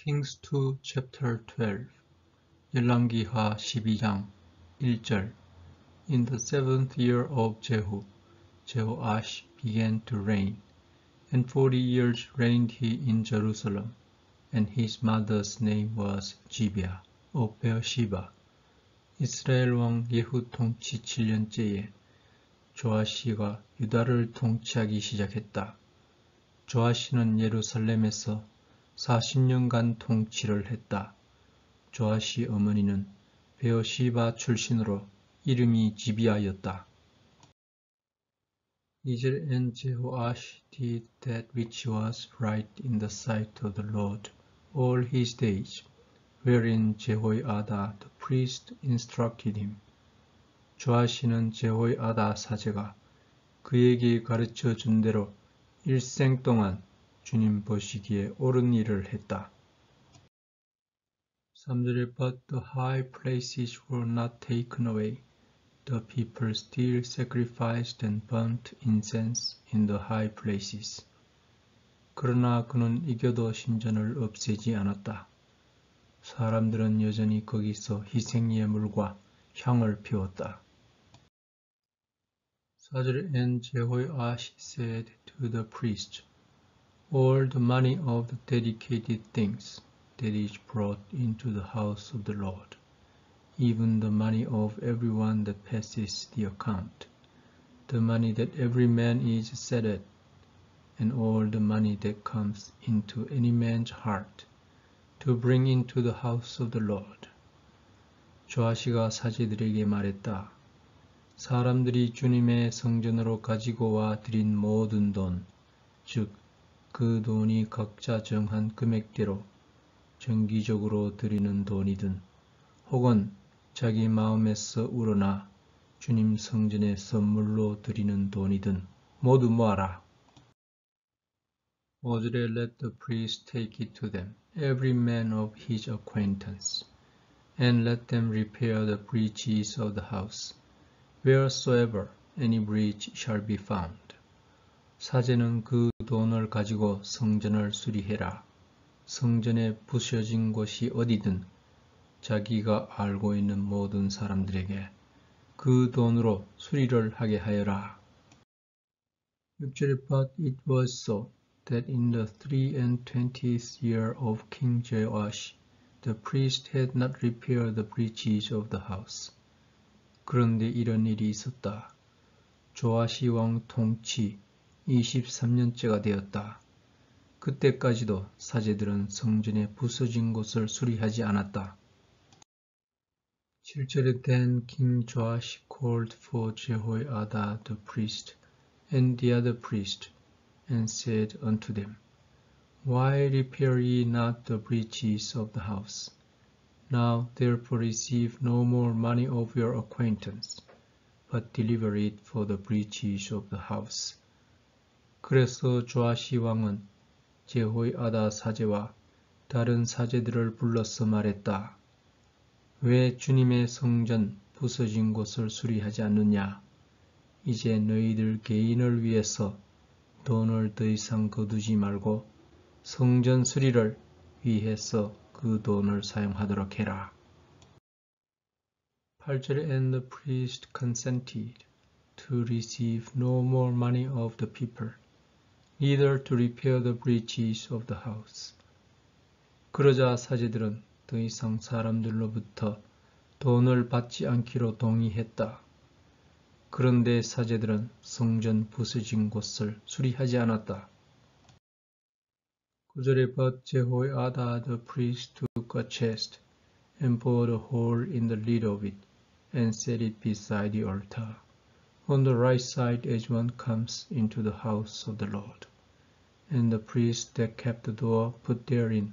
Kings 2 chapter 12 열왕기하 12장 1절 In the seventh year of Jehu, Jehoash began to reign, and 40 years reigned he in Jerusalem, and his mother's name was Zibiah of Beersheba. 이스라엘 왕 예후 통치 7년째에 조아시가 유다를 통치하기 시작했다. 조아시는 예루살렘에서 40년간 통치를 했다. 조아시 어머니는 베어시바 출신으로 이름이 지비아였다. And Jehoash did that which was right in the sight of the Lord all his days, wherein Jehoiada the priest instructed him. 조아시는 제호야다 사제가 그에게 가르쳐 준 대로 일생 동안 주님 보시기에 옳은 일을 했다. 3절에 But the high places were not taken away. The people still sacrificed and burnt incense in the high places. 그러나 그는 이겨도 신전을 없애지 않았다. 사람들은 여전히 거기서 희생예물과 향을 피웠다. 4절에 And Jehoash said to the priest, All the money of the dedicated things that is brought into the house of the Lord, even the money of everyone that passes the account, the money that every man is set at, and all the money that comes into any man's heart, to bring into the house of the Lord. 조아시가 사제들에게 말했다. 사람들이 주님의 성전으로 가지고 와 드린 모든 돈, 즉 그 돈이 각자 정한 금액대로 정기적으로 드리는 돈이든 혹은 자기 마음에서 우러나 주님 성전에 선물로 드리는 돈이든 모두 모아라. 5절에 Let the priest take it to them, every man of his acquaintance, and let them repair the breaches of the house, wheresoever any breach shall be found. 사제는 그 돈을 가지고 성전을 수리해라. 성전에 부셔진 곳이 어디든 자기가 알고 있는 모든 사람들에게 그 돈으로 수리를 하게 하여라. 6절에 But it was so that in the 23rd year of King Jehoash the priest had not repaired the breaches of the house. 그런데 이런 일이 있었다. 조아시 왕 통치 23년째가 되었다. 그때까지도 사제들은 성전에 부서진 곳을 수리하지 않았다. 7절에 Then King Joash called for Jehoiada the priest and the other priest, and said unto them, Why repair ye not the breaches of the house? Now therefore receive no more money of your acquaintance, but deliver it for the breaches of the house. 그래서 조아시 왕은 제호야다 사제와 다른 사제들을 불러서 말했다. 왜 주님의 성전 부서진 곳을 수리하지 않느냐? 이제 너희들 개인을 위해서 돈을 더 이상 거두지 말고 성전 수리를 위해서 그 돈을 사용하도록 해라. 8절에 And the priest consented to receive no more money of the people, neither to repair the breaches of the house. 그러자 사제들은 더 이상 사람들로부터 돈을 받지 않기로 동의했다. 그런데 사제들은 성전 부서진 곳을 수리하지 않았다. 9절에 But Jehoiada the priest took a chest and bored a hole in the lid of it and set it beside the altar, on the right side as one comes into the house of the Lord. And the priest that kept the door put therein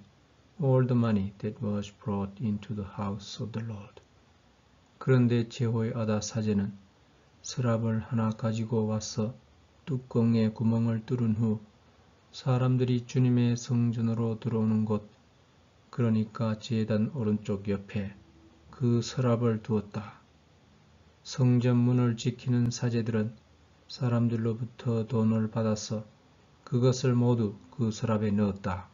all the money that was brought into the house of the Lord. 그런데 제호야다 사제는 서랍을 하나 가지고 와서 뚜껑에 구멍을 뚫은 후 사람들이 주님의 성전으로 들어오는 곳, 그러니까 제단 오른쪽 옆에 그 서랍을 두었다. 성전 문을 지키는 사제들은 사람들로부터 돈을 받아서 그것을 모두 그 서랍에 넣었다.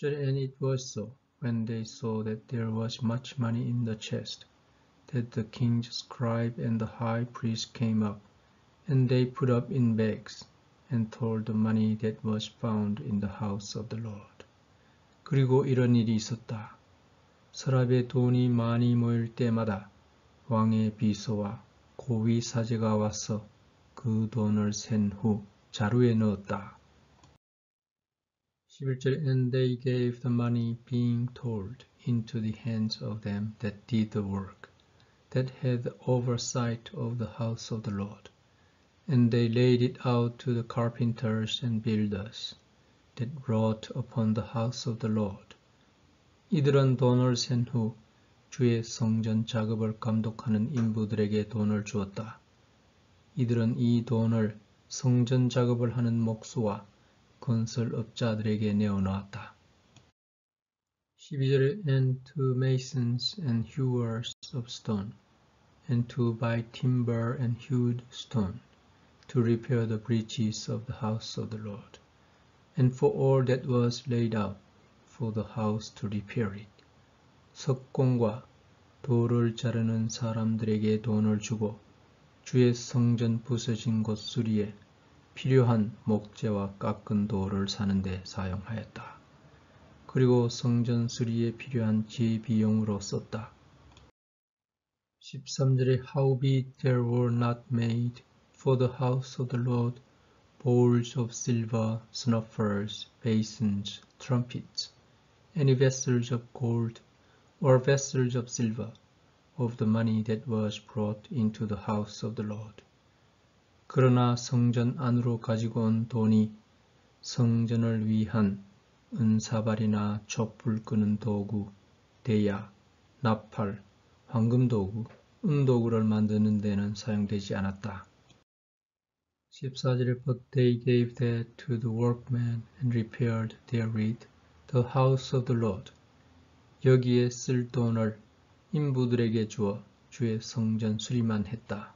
20절 And it was so, when they saw that there was much money in the chest, that the king's scribe and the high priest came up, and they put up in bags, and told the money that was found in the house of the Lord. 그리고 이런 일이 있었다. 서랍에 돈이 많이 모일 때마다 왕의 비서와 고위 사제가 와서 그 돈을 센 후 자루에 넣었다. 11절 And they gave the money being told into the hands of them that did the work, that had the oversight of the house of the Lord. And they laid it out to the carpenters and builders that wrought upon the house of the Lord. 이들은 돈을 센 후 주의 성전 작업을 감독하는 인부들에게 돈을 주었다. 이들은 이 돈을 성전 작업을 하는 목수와 건설업자들에게 내어놓았다. 12절에 And to masons and hewers of stone, and to buy timber and hewed stone, to repair the breaches of the house of the Lord, and for all that was laid out for the house to repair it. 석공과 돌을 자르는 사람들에게 돈을 주고 주의 성전 부서진 곳 수리에 필요한 목재와 깎은 돌을 사는 데 사용하였다. 그리고 성전 수리에 필요한 제비용으로 썼다. 13절에 Howbeit there were not made for the house of the Lord bowls of silver, snuffers, basins, trumpets, any vessels of gold or vessels of silver, of the money that was brought into the house of the Lord. 그러나 성전 안으로 가지고 온 돈이 성전을 위한 은사발이나 촛불 끄는 도구, 대야, 나팔, 황금도구, 은도구를 만드는 데는 사용되지 않았다. 14절에 But they gave that to the workmen and repaired therewith the house of the Lord. 여기에 쓸 돈을 인부들에게 주어 주의 성전 수리만 했다.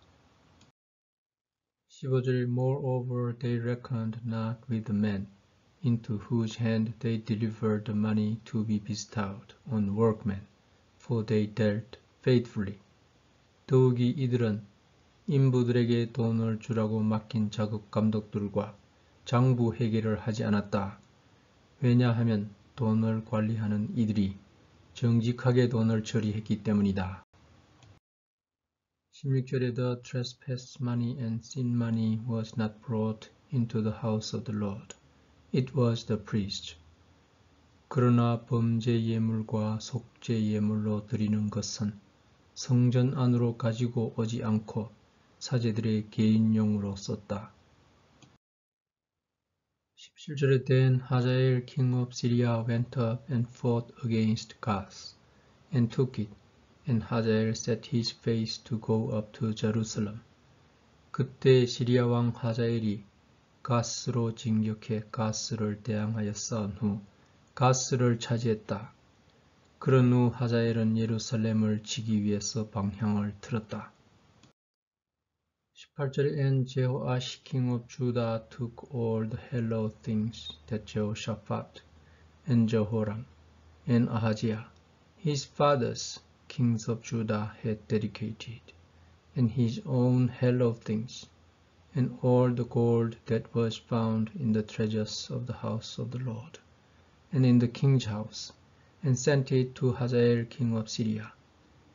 15절 Moreover they reckoned not with the men, into whose hand they delivered the money to be bestowed on workmen, for they dealt faithfully. 더욱이 이들은 인부들에게 돈을 주라고 맡긴 작업 감독들과 장부 회계를 하지 않았다. 왜냐하면 돈을 관리하는 이들이 정직하게 돈을 처리했기 때문이다. 16절에 The trespass money and sin money was not brought into the house of the Lord. It was the priest. 그러나 범죄 예물과 속죄 예물로 드리는 것은 성전 안으로 가지고 오지 않고 사제들의 개인용으로 썼다. 17절에 Then Hazael king of Syria went up and fought against Gath, and took it, and Hazael set his face to go up to Jerusalem. 그때 시리아 왕 하자엘이 가스로 진격해 가스를 대항하여 싸운 후 가스를 차지했다. 그런 후 하자엘은 예루살렘을 치기 위해서 방향을 틀었다. 18절에 And Jehoash king of Judah took all the hallowed things that Jehoshaphat and Jehoram and Ahaziah, his fathers, kings of Judah, had dedicated, and his own hallowed things, and all the gold that was found in the treasures of the house of the Lord, and in the king's house, and sent it to Hazael king of Syria,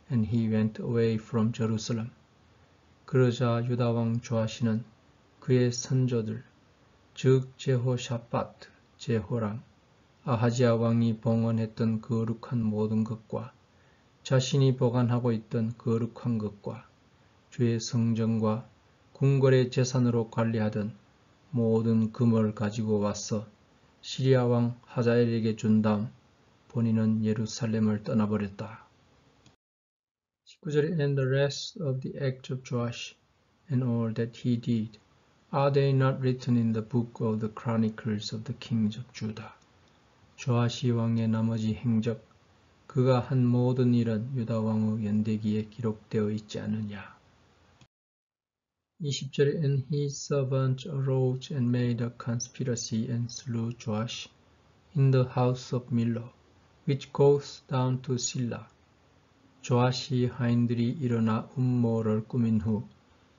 and he went away from Jerusalem. 그러자 유다 왕 조아시는 그의 선조들, 즉 제호샤밧, 제호람, 아하지야 왕이 봉헌했던 거룩한 모든 것과 자신이 보관하고 있던 거룩한 것과 주의 성전과 궁궐의 재산으로 관리하던 모든 금을 가지고 와서 시리아 왕 하자엘에게 준 다음 본인은 예루살렘을 떠나버렸다. 19절에 And the rest of the acts of Joash and all that he did, are they not written in the book of the chronicles of the kings of Judah? 조아시 왕의 나머지 행적, 그가 한 모든 일은 유다 왕의 연대기에 기록되어 있지 않느냐. 20절에 And his servants arose and made a conspiracy and slew Joash in the house of Millo, which goes down to Silla. 조아시 하인들이 일어나 음모를 꾸민 후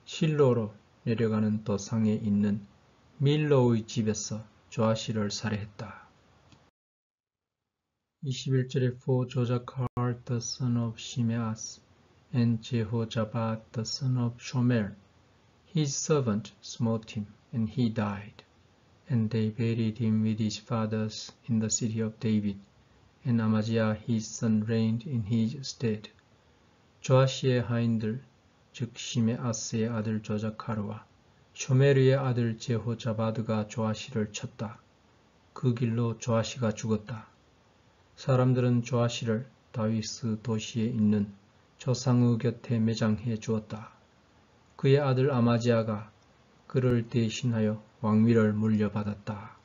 실로로 내려가는 도상에 있는 밀로의 집에서 조아시를 살해했다. 21절에 For Josachar the son of Shimeas and Jehoshaphat the son of Shomer, his servant, smote him, and he died. And they buried him with his fathers in the city of David, and Amaziah his son reigned in his stead. 조아시의 하인들, 즉 시메아스의 아들 조자카르와 쇼메르의 아들 제호자바드가 조아시를 쳤다. 그 길로 조아시가 죽었다. 사람들은 조아시를 다윗스 도시에 있는 조상의 곁에 매장해 주었다. 그의 아들 아마지아가 그를 대신하여 왕위를 물려받았다.